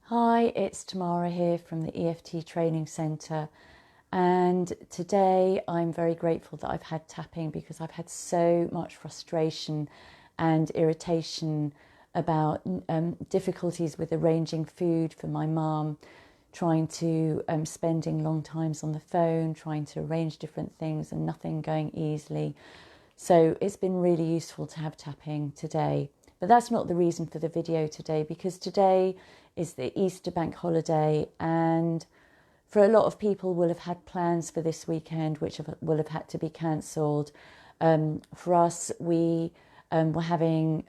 Hi, it's Tamara here from the EFT Training Centre, and today I'm very grateful that I've had tapping because I've had so much frustration and irritation about difficulties with arranging food for my mum, trying to spending long times on the phone, trying to arrange different things and nothing going easily. So it's been really useful to have tapping today. But that's not the reason for the video today, because today is the Easter bank holiday, and for a lot of people will have had plans for this weekend which will have had to be cancelled. For us, we were having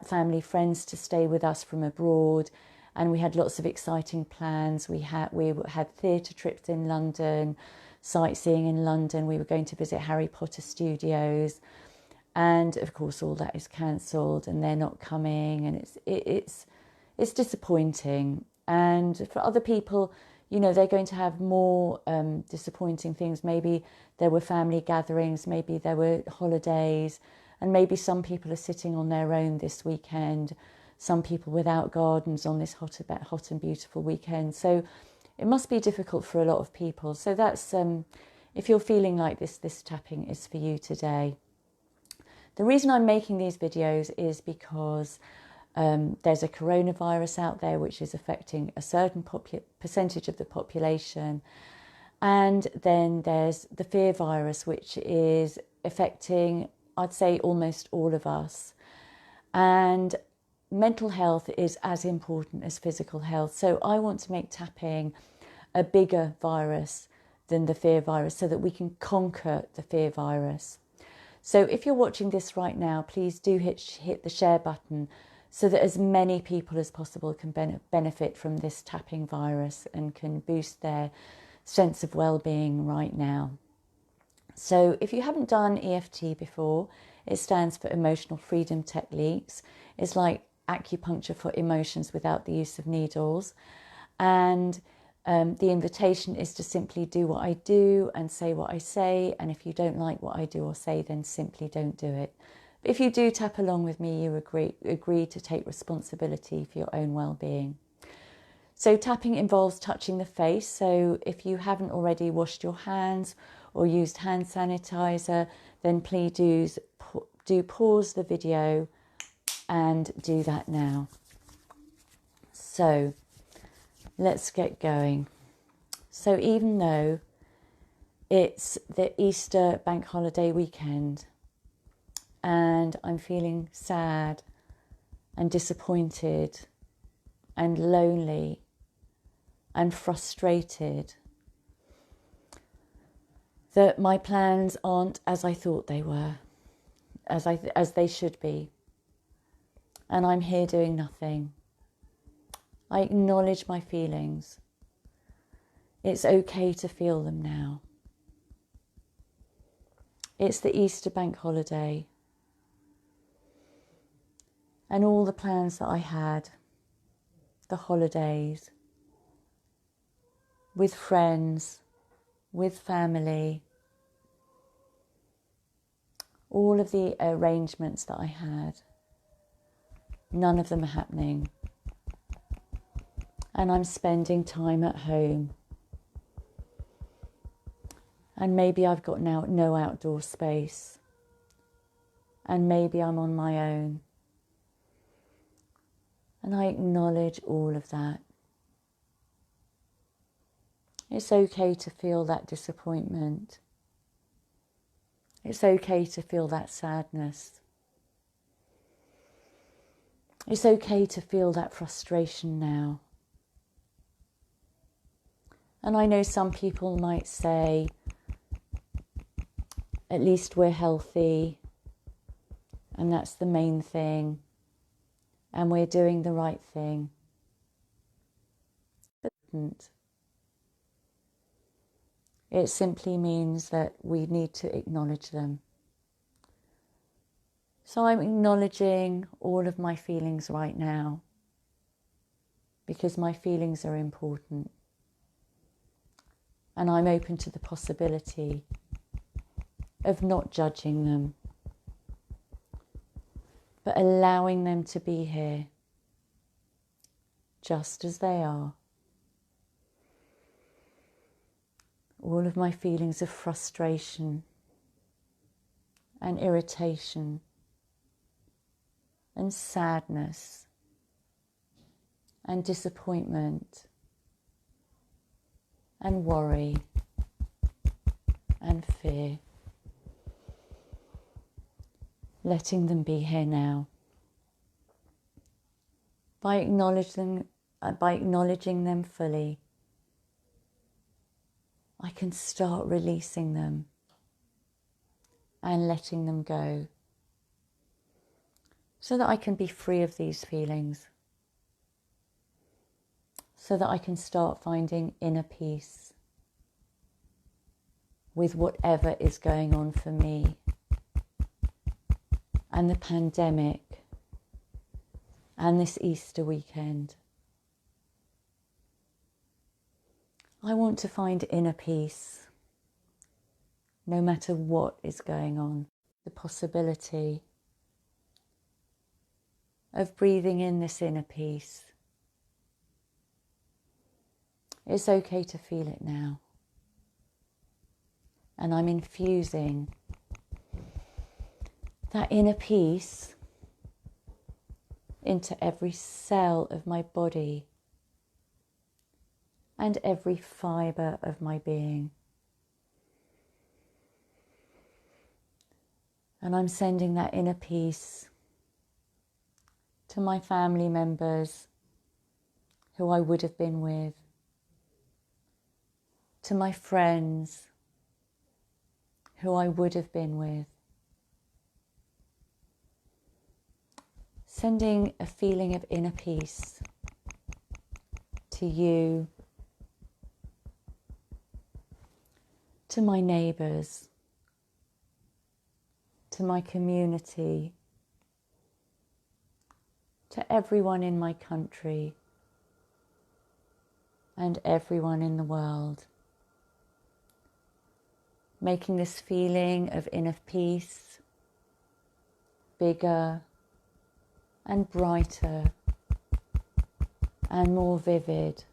family friends to stay with us from abroad, and we had lots of exciting plans. We had theatre trips in London, sightseeing in London. We were going to visit Harry Potter Studios. And of course, all that is cancelled, and they're not coming, and it's disappointing. And for other people, you know, they're going to have more disappointing things. Maybe there were family gatherings, maybe there were holidays, and maybe some people are sitting on their own this weekend. Some people without gardens on this hot and beautiful weekend. So it must be difficult for a lot of people. So that's if you're feeling like this tapping is for you today. The reason I'm making these videos is because there's a coronavirus out there which is affecting a certain percentage of the population. And then there's the fear virus, which is affecting, I'd say, almost all of us. And mental health is as important as physical health. So I want to make tapping a bigger virus than the fear virus so that we can conquer the fear virus. So if you're watching this right now, please do hit the share button so that as many people as possible can benefit from this tapping virus and can boost their sense of well-being right now. So if you haven't done EFT before, it stands for Emotional Freedom Techniques. It's like acupuncture for emotions without the use of needles. And the invitation is to simply do what I do and say what I say. And if you don't like what I do or say, then simply don't do it. But if you do tap along with me, you agree to take responsibility for your own well-being. So tapping involves touching the face. So if you haven't already washed your hands or used hand sanitizer, then please do pause the video and do that now. So let's get going. So even though it's the Easter bank holiday weekend and I'm feeling sad and disappointed and lonely and frustrated that my plans aren't as I thought they were, as they should be, and I'm here doing nothing, I acknowledge my feelings. It's okay to feel them now. It's the Easter bank holiday. And all the plans that I had, the holidays, with friends, with family, all of the arrangements that I had, none of them are happening. And I'm spending time at home. And maybe I've got now no outdoor space. And maybe I'm on my own. And I acknowledge all of that. It's okay to feel that disappointment. It's okay to feel that sadness. It's okay to feel that frustration now. And I know some people might say, at least we're healthy, and that's the main thing, and we're doing the right thing. But it simply means that we need to acknowledge them. So I'm acknowledging all of my feelings right now, because my feelings are important. And I'm open to the possibility of not judging them, but allowing them to be here, just as they are. All of my feelings of frustration and irritation and sadness and disappointment and worry and fear. Letting them be here now. By acknowledging them fully, I can start releasing them and letting them go, so that I can be free of these feelings, so that I can start finding inner peace with whatever is going on for me and the pandemic and this Easter weekend. I want to find inner peace no matter what is going on. The possibility of breathing in this inner peace. It's okay to feel it now. And I'm infusing that inner peace into every cell of my body and every fibre of my being. And I'm sending that inner peace to my family members who I would have been with, to my friends who I would have been with. Sending a feeling of inner peace to you, to my neighbours, to my community, to everyone in my country and everyone in the world. Making this feeling of inner peace bigger and brighter and more vivid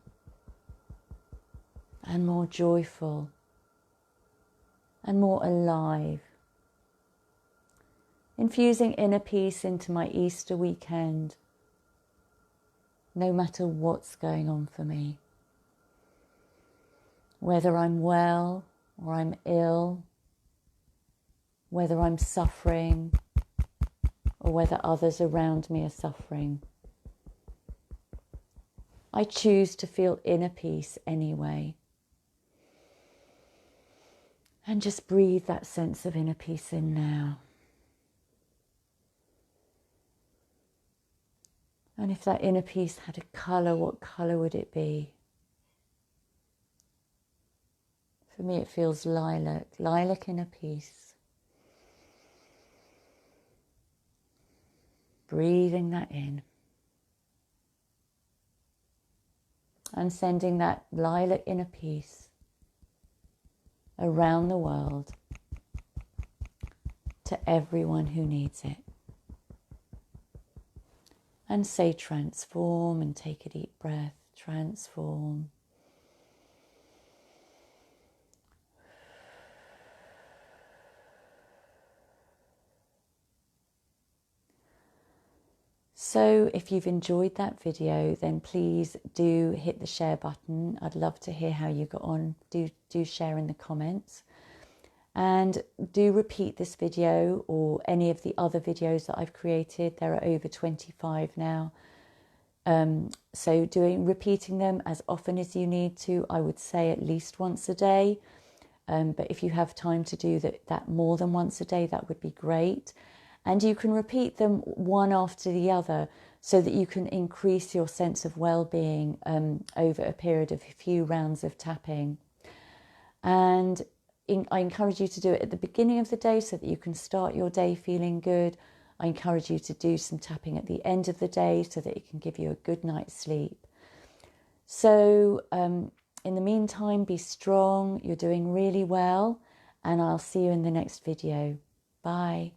and more joyful and more alive. Infusing inner peace into my Easter weekend, no matter what's going on for me. Whether I'm well or I'm ill, whether I'm suffering or whether others around me are suffering. I choose to feel inner peace anyway. And just breathe that sense of inner peace in now. And if that inner peace had a colour, what colour would it be? For me it feels lilac, lilac inner peace. Breathing that in. And sending that lilac inner peace around the world to everyone who needs it. And say transform and take a deep breath. Transform. So if you've enjoyed that video, then please do hit the share button. I'd love to hear how you got on. Do share in the comments. And do repeat this video or any of the other videos that I've created. There are over 25 now. So repeating them as often as you need to. I would say at least once a day. But if you have time to do that more than once a day, that would be great. And you can repeat them one after the other so that you can increase your sense of well-being over a period of a few rounds of tapping. And I encourage you to do it at the beginning of the day so that you can start your day feeling good. I encourage you to do some tapping at the end of the day so that it can give you a good night's sleep. So in the meantime, be strong. You're doing really well. And I'll see you in the next video. Bye.